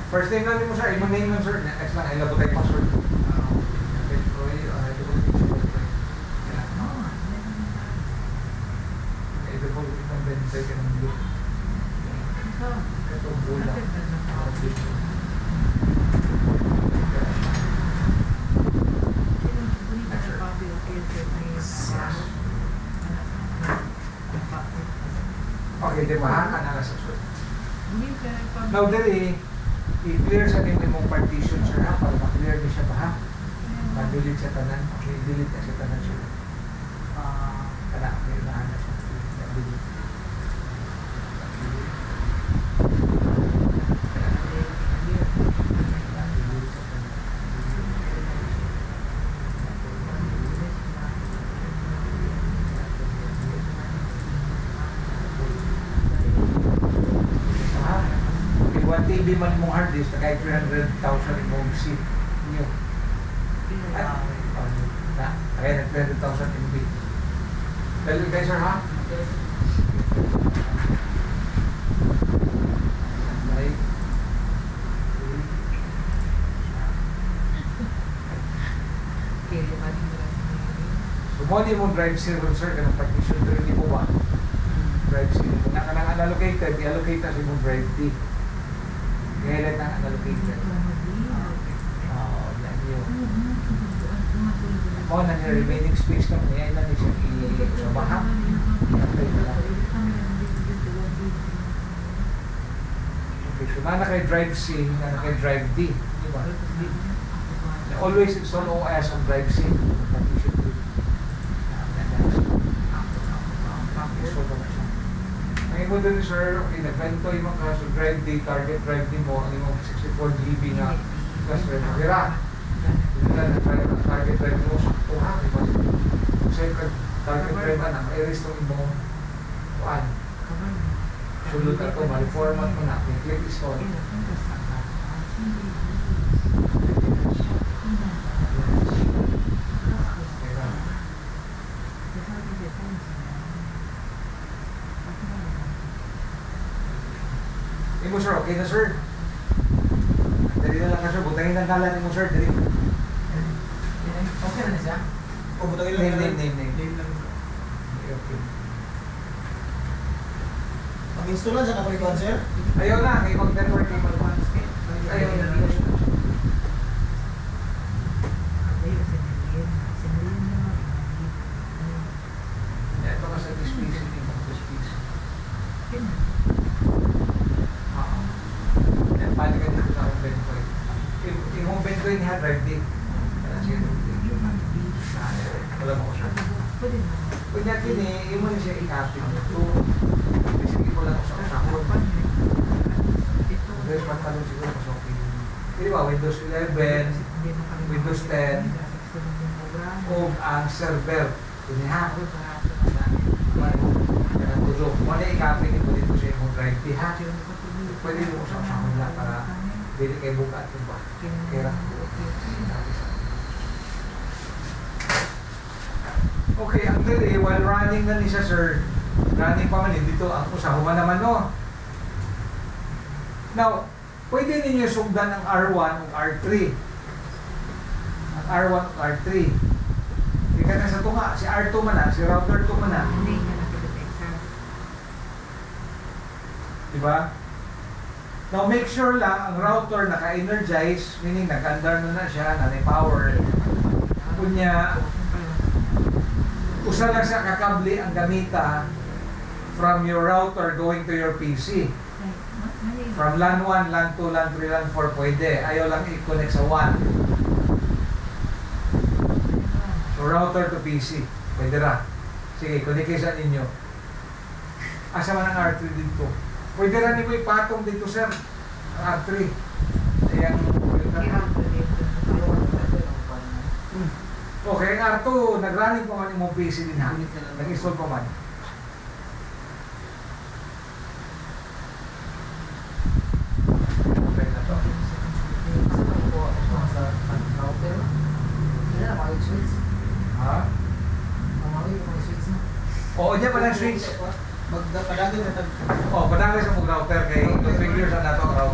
First name natin mo sir, imong name lang sir. Next lang, ay labot tayo password. Okay, Troy, ito po yung Troy. Yan. Ito po itong bensay ka ng blue. Ito bula. Okay, di ba? Ano sa sir? Now, dali, i-clear sa name mong partition sir ha, para ma-clear niyo siya ba ha? Ma-delete sa tanan. Okay, delete na sa tanan sir. Kana, may nahanap siya. Delete. TV man mong hard disk, kahit 300,000 mong seat nyo. Na, kaya nag 300,000 MB. Dahil kayo sir ha? Sumali mong drive zero sir, ganang partition 3 mo ba? Drive zero. Kung nakanang unallocated, i-allocate na si mong drive D. Kailan na unallocated. Yan yun. O, na remaining space lang niya, ilan siya i-sabahan. Okay, so na kay drive C, na kay drive D. Diba? Always install OS on drive C. Partition 3. Ngayon mo din sir, okay, nag-vento yung mga so drive D, target drive D mo, ang yung 64 GB na plus kira. Hindi na target drive mo, sakto ha, diba? Second target drive na, may-iris itong imong kuan. Sulot na ito, ma-reformat mo na, may click install. Mo sir, okay na sir. Dali na lang ka sir, butangin ang kalan mo sir, dali. Okay na siya? O butangin lang name. Name lang. Okay. Mag-install na siya kapalikuan sir? Ayaw na, kayo mag-network kayo mag-one. Ayaw na. Ito ka sa displease, hindi mo displease. Paano ka dito sa home bentoy? Yung home bentoy niya, drive D. Wala mo ko siya. Kung niya kini, yung mo na siya i-copy mo. Sige ko lang sa usakot. There's one talong siguro mas okay. Di ba, Windows 11, Windows 10, o ang server. Kiniha. Kung na i-copy mo dito sa yung drive D, ha? Pwede mo sa usakot na para hindi kayo buka at ba? Kaya okay, ang dali, while running na niya sir, running pa man dito ang usahuman naman no. Now, pwede ninyo sugdan ang R1 o R3. Ang R1 o R3. Ika na sa tunga, si R2 man na, si router 2 man na. Diba? Now, make sure lang ang router naka-energize, meaning nag-andar na siya, na-power. Kunya, usa lang sa kakabli ang gamita from your router going to your PC. From LAN 1, LAN 2, LAN 3, LAN 4 pwede. Ayaw lang i-connect sa 1. So router to PC. Pwede ra. Sige, connect kayo sa inyo. Asa man ang R3 dito? Pwede ra niyo ipatong dito sir. Ang R3. Ayan. Okay, ang R2, nag-running pa man yung mong PC din ha. Nag-install pa man. Okay na to. Ha? Oo, dyan pala switch. Padagay na Oh, padagay sa mong router kay 2 fingers ang nato ang router.